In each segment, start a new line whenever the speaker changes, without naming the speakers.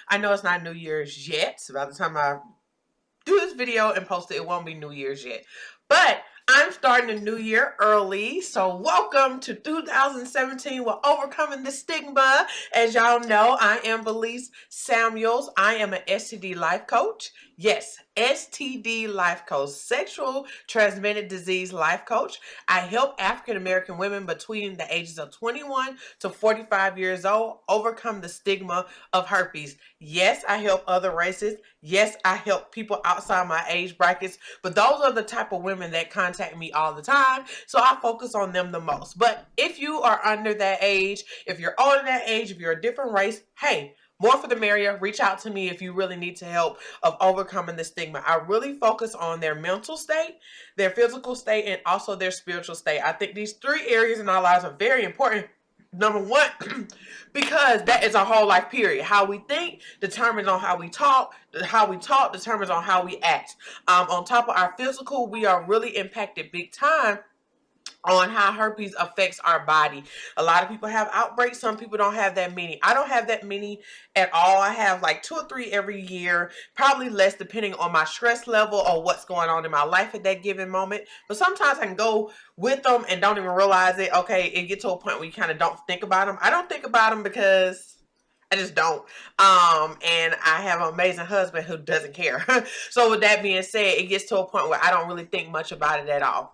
I know it's not New Year's yet. So by the time I do this video and post it, it won't be New Year's yet. But I'm starting a new year early, so welcome to 2017 with Overcoming the Stigma. As y'all know, I am Belize Samuels. I am an STD Life Coach. Yes, STD Life Coach, Sexual Transmitted Disease Life Coach. I help African American women between the ages of 21 to 45 years old overcome the stigma of herpes. Yes, I help other races. Yes, I help people outside my age brackets, but those are the type of women that contact me all the time, so I focus on them the most. But if you are under that age, if you're older that age, if you're a different race, hey, more for the merrier. Reach out to me if you really need to help of overcoming the stigma. I really focus on their mental state, their physical state, and also their spiritual state. I think these three areas in our lives are very important. Number one, because that is our whole life period. How we think determines on how we talk. How we talk determines on how we act. On top of our physical, we are really impacted big time on how herpes affects our body. A lot of people have outbreaks. Some people don't have that many. I don't have that many at all. I have like 2 or 3 every year, probably less depending on my stress level or what's going on in my life at that given moment. But sometimes I can go with them and don't even realize it. Okay, it gets to a point where you kind of don't think about them. I don't think about them because I just don't. And I have an amazing husband who doesn't care. So with that being said, it gets to a point where I don't really think much about it at all.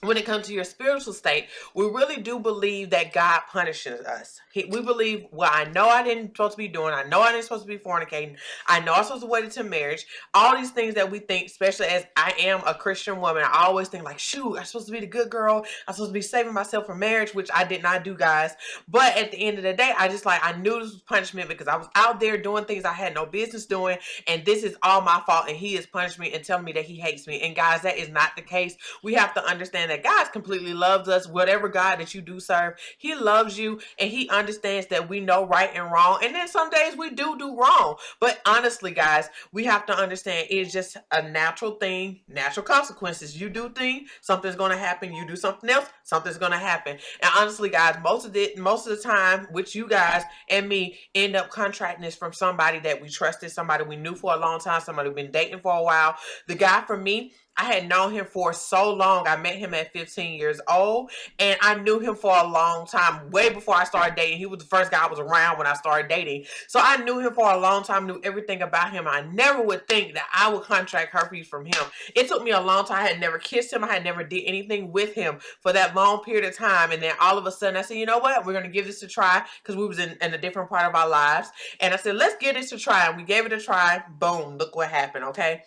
When it comes to your spiritual state, we really do believe that God punishes us. We believe, well, I know I didn't supposed to be doing. I know I didn't supposed to be fornicating. I know I'm supposed to wait until marriage. All these things that we think, especially as I am a Christian woman, I always think like, shoot, I'm supposed to be the good girl. I'm supposed to be saving myself for marriage, which I did not do, guys. But at the end of the day, I knew this was punishment because I was out there doing things I had no business doing. And this is all my fault. And he is punishing me and telling me that he hates me. And guys, that is not the case. We have to understand that God completely loves us. Whatever God that you do serve, he loves you, and he understands that we know right and wrong. And then some days we do wrong. But honestly, guys, we have to understand it's just a natural thing, natural consequences. You do things, something's going to happen. You do something else, something's going to happen. And honestly, guys, most of the time, which you guys and me end up contracting this from somebody that we trusted, somebody we knew for a long time, somebody we've been dating for a while. The guy for me, I had known him for so long. I met him at 15 years old, and I knew him for a long time, way before I started dating. He was the first guy I was around when I started dating. So I knew him for a long time, knew everything about him. I never would think that I would contract herpes from him. It took me a long time. I had never kissed him. I had never did anything with him for that long period of time. And then all of a sudden I said, you know what? We're going to give this a try, because we was in a different part of our lives. And I said, let's give this a try. And we gave it a try. Boom. Look what happened. Okay.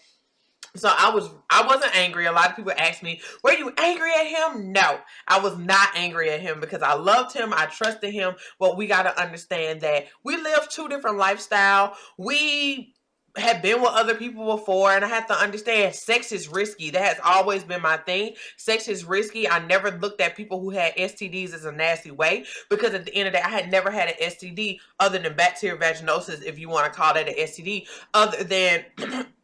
So I wasn't angry. A lot of people ask me, were you angry at him? No, I was not angry at him because I loved him. I trusted him. But we got to understand that we live 2 different lifestyles. We have been with other people before, and I have to understand sex is risky. That has always been my thing. Sex is risky. I never looked at people who had STDs as a nasty way, because at the end of the day, I had never had an STD other than bacterial vaginosis, if you want to call that an STD, other than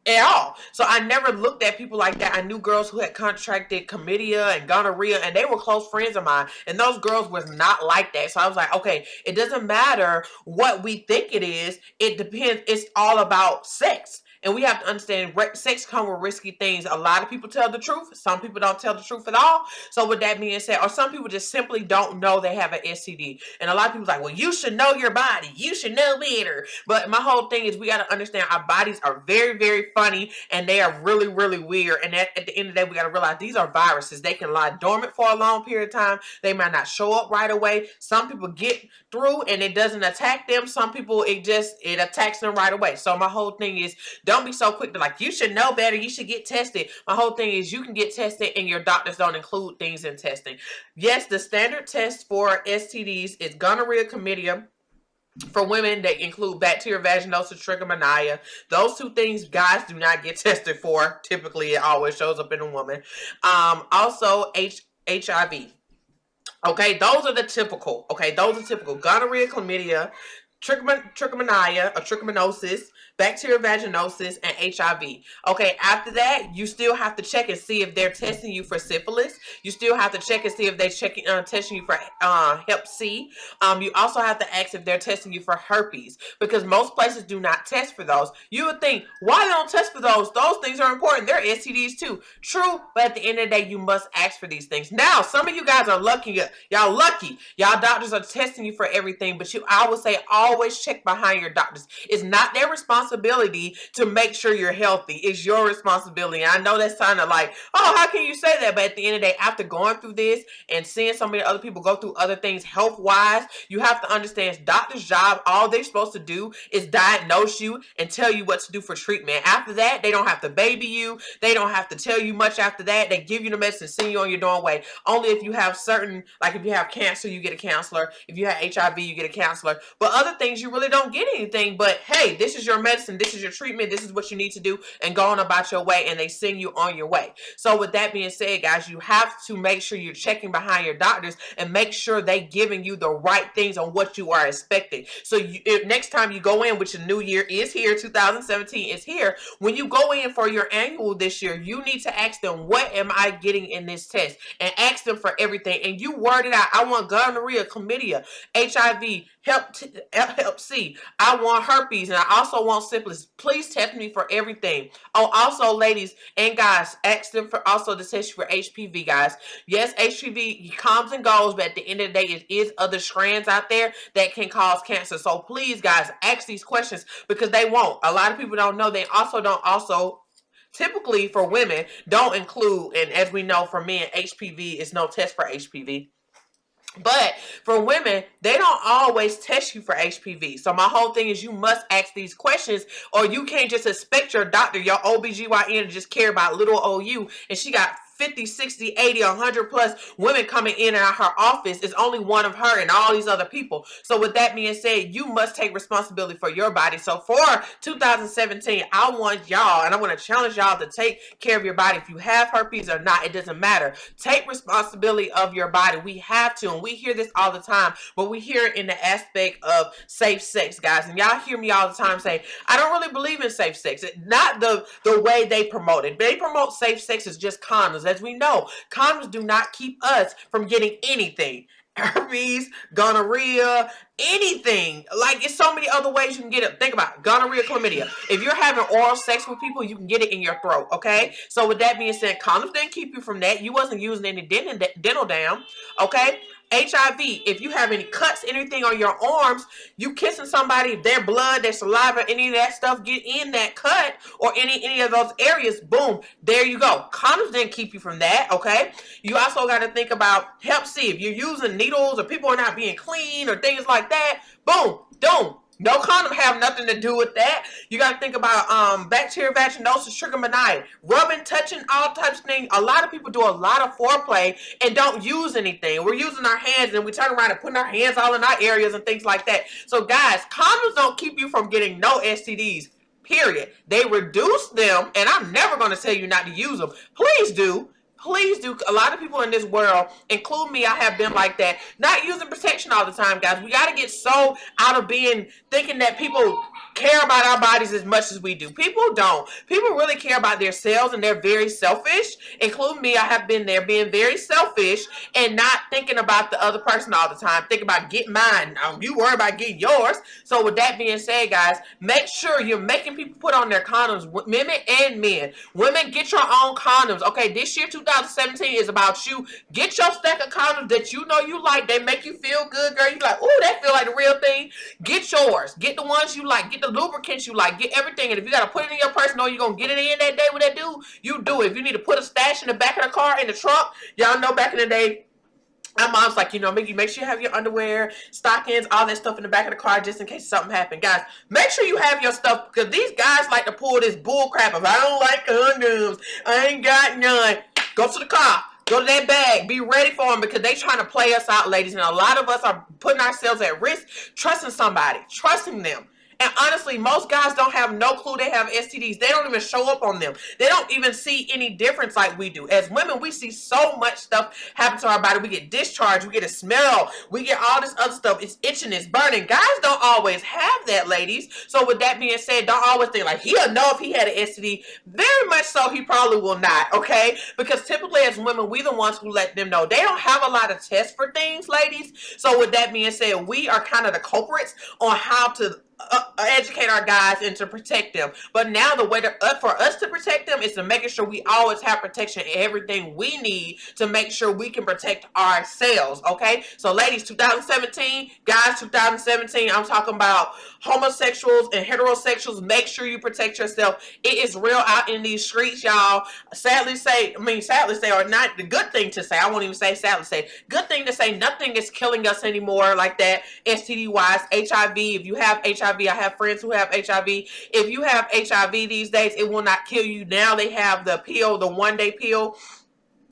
at all. So I never looked at people like that. I knew girls who had contracted chlamydia and gonorrhea, and they were close friends of mine, and those girls was not like that. So I was like, okay, it doesn't matter what we think it is. It depends. It's all about sex. And we have to understand sex comes with risky things. A lot of people tell the truth. Some people don't tell the truth at all. So with that being said, or some people just simply don't know they have an STD. And a lot of people are like, well, you should know your body. You should know better. But my whole thing is we got to understand our bodies are very, very funny, and they are really, really weird. And at the end of the day, we got to realize these are viruses. They can lie dormant for a long period of time. They might not show up right away. Some people get through and it doesn't attack them. Some people, it attacks them right away. So my whole thing is, don't be so quick to like, you should know better. You should get tested. My whole thing is you can get tested and your doctors don't include things in testing. Yes, the standard test for STDs is gonorrhea, chlamydia. For women, they include bacterial vaginosis, trichomoniasis. Those 2 things guys do not get tested for. Typically, it always shows up in a woman. Also, HIV. Okay, those are the typical. Okay, those are typical. Gonorrhea, chlamydia, trichomania or trichomoniasis, bacterial vaginosis, and HIV. Okay, after that, you still have to check and see if they're testing you for syphilis. You still have to check and see if they're testing you for Hep C. You also have to ask if they're testing you for herpes, because most places do not test for those. You would think, why they don't test for those? Those things are important. They're STDs too. True, but at the end of the day, you must ask for these things. Now, some of you guys are lucky. Y'all lucky. Y'all doctors are testing you for everything, but I would say always check behind your doctors. It's not their responsibility to make sure you're healthy. It's your responsibility. And I know that's kind of like, oh, how can you say that? But at the end of the day, after going through this and seeing so many other people go through other things health-wise, you have to understand it's doctor's job. All they're supposed to do is diagnose you and tell you what to do for treatment. After that, they don't have to baby you. They don't have to tell you much after that. They give you the medicine, send you on your own way. Only if you have certain, like if you have cancer, you get a counselor. If you have HIV, you get a counselor. But other things, you really don't get anything. But hey, this is your medicine. This is your treatment. This is what you need to do, and go on about your way, and they send you on your way. So with that being said, guys, you have to make sure you're checking behind your doctors and make sure they giving you the right things on what you are expecting. So if next time you go in, which the new year is here, 2017 is here, when you go in for your annual this year, you need to ask them, what am I getting in this test? And ask them for everything. And you word it out. I want gonorrhea, chlamydia, HIV, Hep C. I want herpes, and I also want syphilis. Please test me for everything. Oh, also, ladies and guys, ask them for also to test you for HPV, guys. Yes, HPV comes and goes, but at the end of the day, it is other strands out there that can cause cancer. So please, guys, ask these questions, because they won't. A lot of people don't know. They also don't typically for women don't include, and as we know for men, HPV is no test for HPV. But for women, they don't always test you for HPV. So my whole thing is you must ask these questions, or you can't just expect your doctor, your OBGYN, to just care about little old you, and she got 50, 60, 80, 100 plus women coming in and out her office. Is only one of her and all these other people. So with that being said, you must take responsibility for your body. So for 2017, I want y'all, and I want to challenge y'all to take care of your body. If you have herpes or not, it doesn't matter. Take responsibility of your body. We have to, and we hear this all the time, but we hear it in the aspect of safe sex, guys. And y'all hear me all the time say, I don't really believe in safe sex. Not the way they promote it. They promote safe sex as just condoms. As we know, condoms do not keep us from getting anything. Herpes, gonorrhea, anything. Like, it's so many other ways you can get it. Think about it. Gonorrhea, chlamydia. If you're having oral sex with people, you can get it in your throat, okay? So with that being said, condoms didn't keep you from that. You wasn't using any dental dam, okay? HIV, if you have any cuts, anything on your arms, you kissing somebody, their blood, their saliva, any of that stuff get in that cut or any of those areas, boom, there you go. Condoms didn't keep you from that, okay? You also got to think about Hep C. If you're using needles or people are not being clean or things like that, boom, boom. No condom have nothing to do with that. You got to think about bacterial vaginosis, trichomoniasis, rubbing, touching, all types of things. A lot of people do a lot of foreplay and don't use anything. We're using our hands, and we turn around and putting our hands all in our areas and things like that. So guys, condoms don't keep you from getting no STDs, period. They reduce them, and I'm never going to tell you not to use them. Please do. Please do. A lot of people in this world, include me, I have been like that. Not using protection all the time, guys. We got to get so out of thinking that people care about our bodies as much as we do. People don't. People really care about themselves, and they're very selfish. Include me, I have been there, being very selfish and not thinking about the other person all the time. Think about get mine. You worry about getting yours. So with that being said, guys, make sure you're making people put on their condoms, women and men. Women, get your own condoms. Okay, this year, 2017 is about you. Get your stack of condoms that you know you like. They make you feel good, girl. You like, ooh, that feel like the real thing. Get yours. Get the ones you like. Get the lubricants you like. Get everything. And if you got to put it in your purse, know you're going to get it in that day with that dude, you do it. If you need to put a stash in the back of the car, in the trunk, y'all know back in the day, my mom's like, make sure you have your underwear, stockings, all that stuff in the back of the car just in case something happened. Guys, make sure you have your stuff, because these guys like to pull this bull crap of, I don't like condoms, I ain't got none. Go to the car. Go to that bag. Be ready for them, because they trying to play us out, ladies. And a lot of us are putting ourselves at risk, trusting somebody, trusting them. And honestly, most guys don't have no clue they have STDs. They don't even show up on them. They don't even see any difference like we do. As women, we see so much stuff happen to our body. We get discharged, we get a smell, we get all this other stuff. It's itching, it's burning. Guys don't always have that, ladies. So with that being said, don't always think like he'll know if he had an STD. Very much so, he probably will not, okay? Because typically as women, we the ones who let them know. They don't have a lot of tests for things, ladies. So with that being said, we are kind of the culprits on how to educate our guys and to protect them. But now the way for us to protect them is to making sure we always have protection and everything we need to make sure we can protect ourselves, okay? So ladies, 2017, guys, 2017, I'm talking about homosexuals and heterosexuals. Make sure you protect yourself. It is real out in these streets, y'all. Sadly say, or not the good thing to say, I won't even say sadly say, good thing to say, nothing is killing us anymore like that, STD wise. HIV, if you have HIV, I have friends who have HIV. If you have HIV these days, it will not kill you. Now they have the pill, the 1-day pill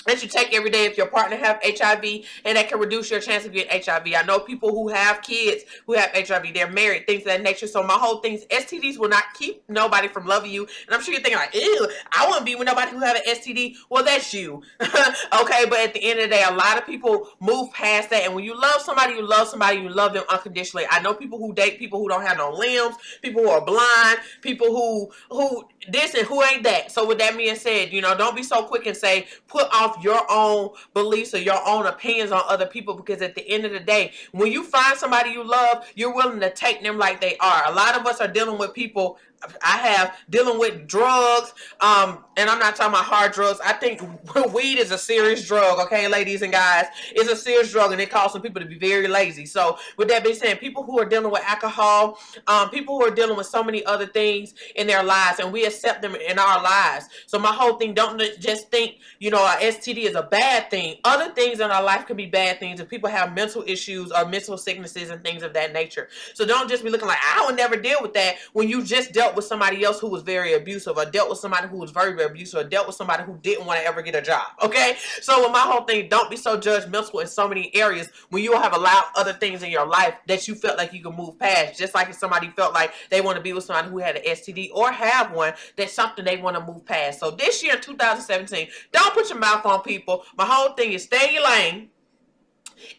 that you take every day if your partner have HIV, and that can reduce your chance of getting HIV. I know people who have kids who have HIV, they're married, things of that nature. So my whole thing is STDs will not keep nobody from loving you. And I'm sure you're thinking like, ew, I wouldn't be with nobody who have an STD. Well, that's you. Okay, but at the end of the day, a lot of people move past that. And when you love somebody, you love somebody, you love them unconditionally. I know people who date people who don't have no limbs, people who are blind, people who this and who ain't that. So with that being said, you know, don't be so quick and say, put off your own beliefs or your own opinions on other people, because at the end of the day, when you find somebody you love, you're willing to take them like they are. A lot of us are dealing with people. I have dealing with drugs, and I'm not talking about hard drugs. I think weed is a serious drug, okay, ladies and guys. It's a serious drug, and it causes some people to be very lazy. So with that being said, people who are dealing with alcohol, people who are dealing with so many other things in their lives, and we accept them in our lives. So my whole thing, don't just think, you know, a STD is a bad thing. Other things in our life can be bad things if people have mental issues or mental sicknesses and things of that nature. So don't just be looking like, I would never deal with that, when you just dealt with somebody else who was very abusive, or dealt with somebody who was very, very abusive, or dealt with somebody who didn't want to ever get a job, okay? So with my whole thing, don't be so judgmental in so many areas when you have allowed other things in your life that you felt like you could move past. Just like if somebody felt like they want to be with somebody who had an STD or have one, that's something they want to move past. So this year, 2017, don't put your mouth on people. My whole thing is stay in your lane.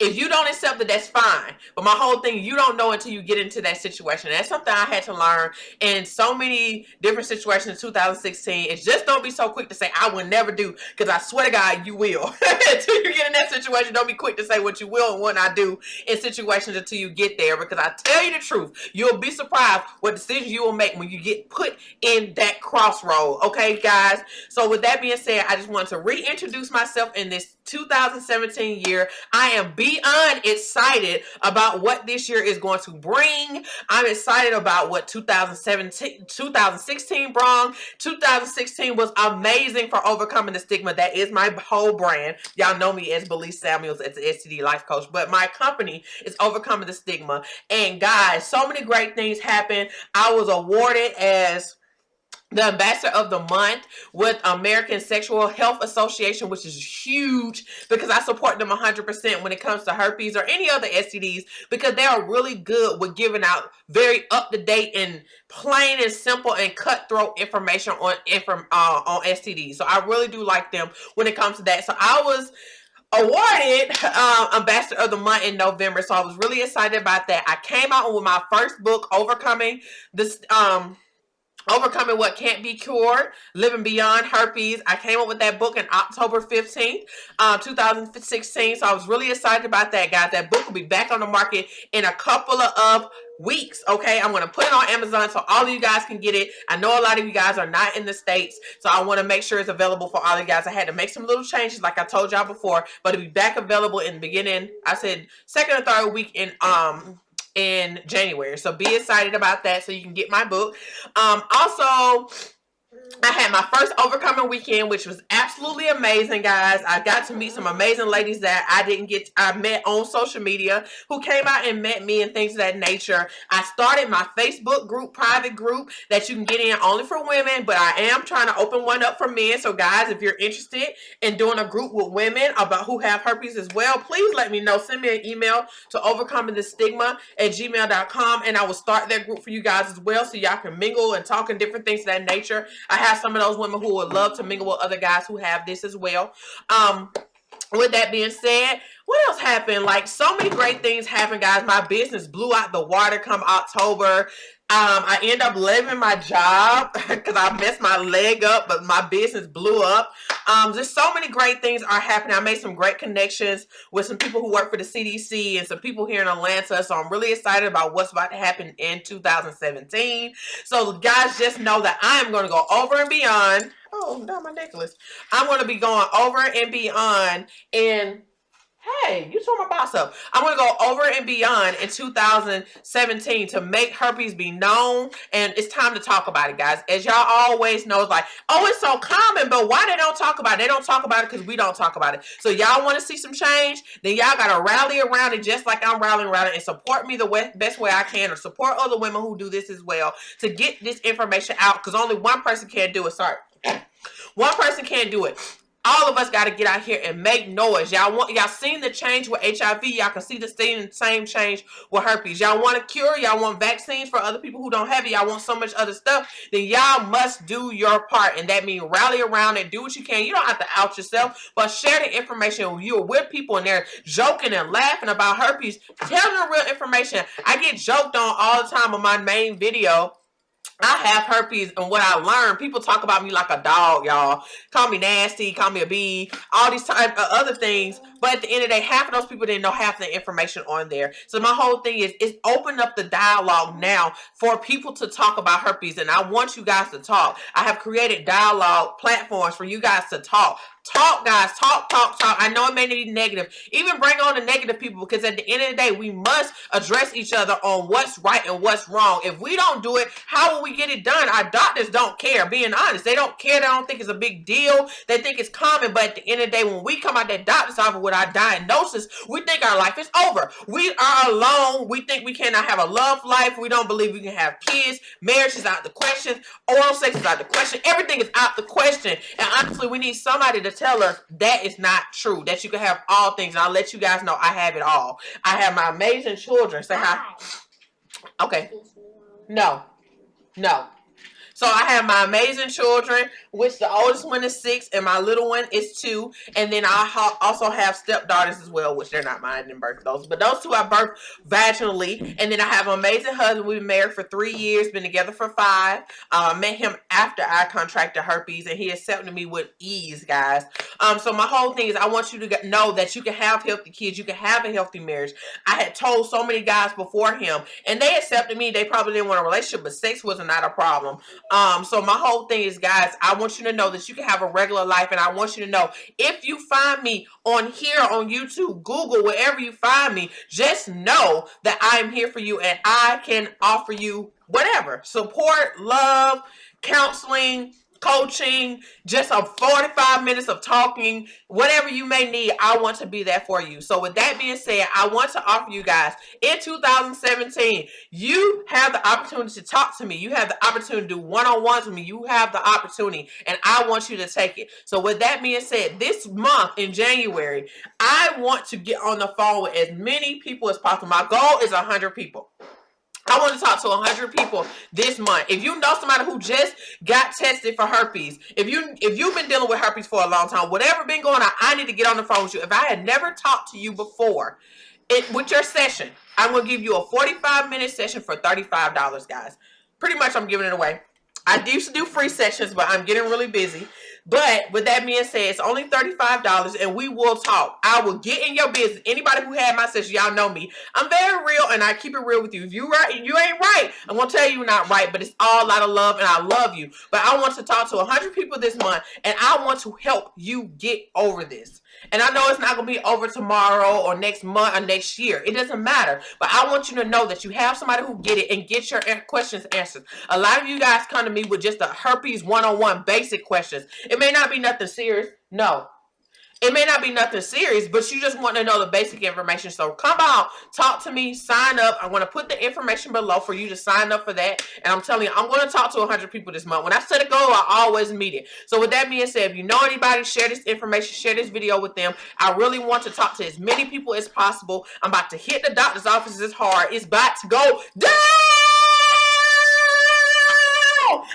If you don't accept it, that's fine. But my whole thing, you don't know until you get into that situation. That's something I had to learn in so many different situations in 2016. It's just don't be so quick to say, I will never do. Because I swear to God, you will. Until you get in that situation, don't be quick to say what you will and what I do in situations until you get there. Because I tell you the truth, you'll be surprised what decisions you will make when you get put in that crossroad. Okay, guys? So with that being said, I just want to reintroduce myself in this 2017 year. I am beyond excited about what this year is going to bring. I'm excited about what 2016 brought. 2016 was amazing for overcoming the stigma. That is my whole brand. Y'all know me as Belize Samuels as the STD Life Coach, but my company is Overcoming the Stigma. And guys, so many great things happened. I was awarded as the ambassador of the month with American Sexual Health Association, which is huge because I support them 100% when it comes to herpes or any other STDs, because they are really good with giving out very up-to-date and plain and simple and cutthroat information on STDs. So I really do like them when it comes to that. So I was awarded ambassador of the month in November, so I was really excited about that. I came out with my first book, Overcoming What Can't Be Cured, Living Beyond Herpes. I came up with that book in October 15th, 2016. So I was really excited about that, guys. That book will be back on the market in a couple of weeks, okay? I'm going to put it on Amazon so all of you guys can get it. I know a lot of you guys are not in the States, so I want to make sure it's available for all of you guys. I had to make some little changes like I told y'all before, but it'll be back available in the beginning. I said second or third week in January. So be excited about that so you can get my book. Also, I had my first overcoming weekend, which was absolutely amazing, guys. I got to meet some amazing ladies that I met on social media, who came out and met me and things of that nature. I started my Facebook group, private group, that you can get in only for women, but I am trying to open one up for men. So guys, if you're interested in doing a group with women about who have herpes as well, please let me know. Send me an email to overcomingthestigma@gmail.com, and I will start that group for you guys as well, so y'all can mingle and talk and different things of that nature. I have some of those women who would love to mingle with other guys who have this as well. With that being said, what else happened? Like, so many great things happened, guys. My business blew out the water come October. I ended up leaving my job because I messed my leg up, but my business blew up. Just so many great things are happening. I made some great connections with some people who work for the CDC and some people here in Atlanta. So I'm really excited about what's about to happen in 2017. So guys, just know that I am going to go over and beyond. Oh, not my necklace. I'm going to be going over and beyond in... Hey, you tore my box up. I'm going to go over and beyond in 2017 to make herpes be known. And it's time to talk about it, guys. As y'all always know, it's like, oh, it's so common, but why they don't talk about it? They don't talk about it because we don't talk about it. So y'all want to see some change? Then y'all got to rally around it just like I'm rallying around it, and support me the best way I can, or support other women who do this as well, to get this information out, because only one person can do it. Sorry. One person can't do it. All of us got to get out here and make noise. Y'all seen the change with HIV. Y'all can see the same change with herpes. Y'all want a cure. Y'all want vaccines for other people who don't have it. Y'all want so much other stuff. Then y'all must do your part. And that means rally around and do what you can. You don't have to out yourself, but share the information. When you're with people and they're joking and laughing about herpes, tell them the real information. I get joked on all the time on my main video. I have herpes, and what I learned, people talk about me like a dog, y'all. Call me nasty, call me a bee, all these type of other things. But at the end of the day, half of those people didn't know half the information on there. So my whole thing is open up the dialogue now for people to talk about herpes. And I want you guys to talk. I have created dialogue platforms for you guys to talk. Talk, guys. Talk. I know it may be negative. Even bring on the negative people, because at the end of the day, we must address each other on what's right and what's wrong. If we don't do it, how will we get it done? Our doctors don't care. Being honest, they don't care. They don't think it's a big deal. They think it's common. But at the end of the day, when we come out that doctor's office with our diagnosis, we think our life is over. We are alone. We think we cannot have a love life. We don't believe we can have kids. Marriage is out the question. Oral sex is out the question. Everything is out the question. And honestly, we need somebody to tell us that is not true, that you can have all things. And I'll let you guys know I have it all. I have my amazing children. Say hi. Okay. No. So I have my amazing children, which the oldest one is 6 and my little one is 2. And then I also have stepdaughters as well, which they're not mine, I didn't birth those. But those 2 I birthed vaginally. And then I have an amazing husband. We've been married for 3 years, been together for 5. Met him after I contracted herpes, and he accepted me with ease, guys. So my whole thing is I want you to know that you can have healthy kids. You can have a healthy marriage. I had told so many guys before him, and they accepted me. They probably didn't want a relationship, but sex was not a problem. So my whole thing is, guys, I want you to know that you can have a regular life, and I want you to know, if you find me on here, on YouTube, Google, wherever you find me, just know that I am here for you, and I can offer you whatever. Support, love, counseling, coaching, just a 45 minutes of talking, whatever you may need, I want to be there for you. So with that being said, I want to offer you guys, in 2017, you have the opportunity to talk to me. You have the opportunity to do one-on-ones with me. You have the opportunity, and I want you to take it. So with that being said, this month in January, I want to get on the phone with as many people as possible. My goal is 100 people. I want to talk to 100 people this month. If you know somebody who just got tested for herpes, if you've been dealing with herpes for a long time, whatever been going on, I need to get on the phone with you. If I had never talked to you before, with your session, I'm going to give you a 45-minute session for $35, guys. Pretty much I'm giving it away. I used to do free sessions, but I'm getting really busy. But with that being said, it's only $35 and we will talk. I will get in your business. Anybody who had my session, y'all know me. I'm very real and I keep it real with you. If you right and you ain't right, I'm going to tell you you're not right, but it's all out of love and I love you. But I want to talk to 100 people this month and I want to help you get over this. And I know it's not going to be over tomorrow or next month or next year. It doesn't matter. But I want you to know that you have somebody who get it and get your questions answered. A lot of you guys come to me with just the herpes 101 basic questions. It may not be nothing serious. No. It may not be nothing serious, but you just want to know the basic information. So come out, talk to me, sign up. I'm going to put the information below for you to sign up for that. And I'm telling you, I'm going to talk to 100 people this month. When I set a goal, I always meet it. So with that being said, if you know anybody, share this information, share this video with them. I really want to talk to as many people as possible. I'm about to hit the doctor's offices hard. It's about to go down.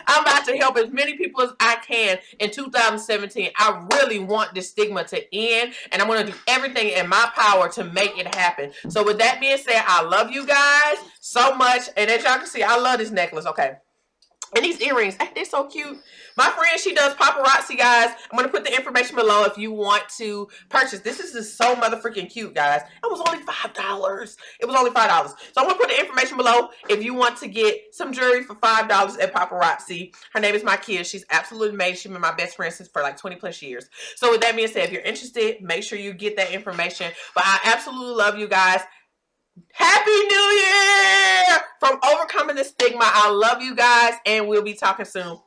I'm about to help as many people as I can in 2017. I really want this stigma to end, and I'm going to do everything in my power to make it happen. So with that being said, I love you guys so much, and as y'all can see, I love this necklace. Okay. And these earrings, they're so cute. My friend, she does paparazzi, guys. I'm going to put the information below if you want to purchase. This is just so motherfucking cute, guys. It was only $5. It was only $5. So I'm going to put the information below if you want to get some jewelry for $5 at paparazzi. Her name is my kid. She's absolutely amazing. She's been my best friend since for like 20 plus years. So with that being said, if you're interested, make sure you get that information. But I absolutely love you guys. Happy New Year from Overcoming the Stigma. I love you guys, and we'll be talking soon.